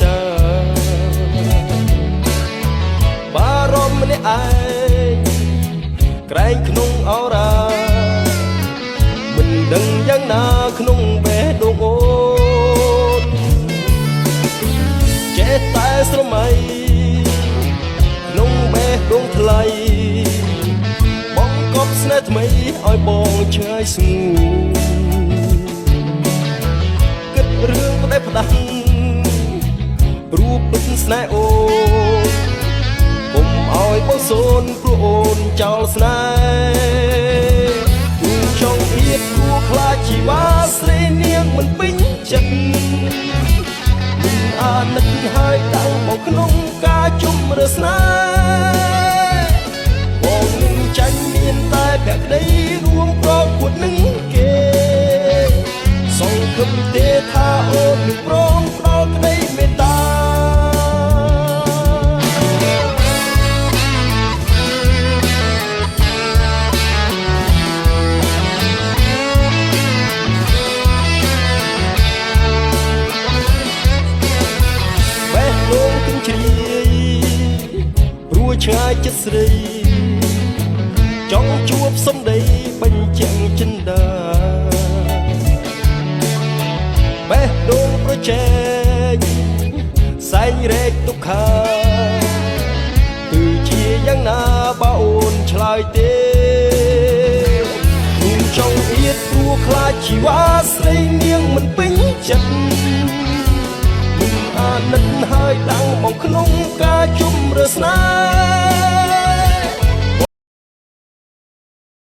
ចាបារម្ភម្នាក់ឯងក្រែងក្នុងអរ៉ាមិនដឹងយ៉ាងណាក្នុងបេះដូងអូនចេះតែស្រមៃក្នុងបេះដូងថ្លៃបងកប់ស្នេហ៍ថ្មីឲ្យបងឆ្ងាយស្ងួនគិតរឿងផ្ដេសផ្ដាស់រូបពិតស្នេហ៍អូនកុំឲ្យបងសូនព្រោះអូនចោលស្នេហ៍ចង់អៀតគួរខ្លាចជីវ៉ាស្រីនាងមិនពេញចិត្តមិនអាណិតហើយដៅមកក្នុងការជុំរើស្នេហ៍បងនឹងចាញ់មានតែភក្តីរួមប្រកួតនឹងគេសង្ឃឹមទេថាអូននឹងព្រមផ្ដល់ក្តីមេត្តាជ្រាយព្រោះឆ្ងាយចិត្តស្រីចង់ជួបសំដីបញ្ជាក់ចិន្តាបេះដូងប្រជែកសែងរែកទុក្ខាគឺជាយ៉ាងណាបើអូនឆ្លើយទេខ្ញុំចង់អៀតព្រោះខ្លាចជីវ៉ាស្រីនាងមិនពេញចិត្តអាណិតហើយដាំងមកក្នុងការជុំរើស្នេហ៍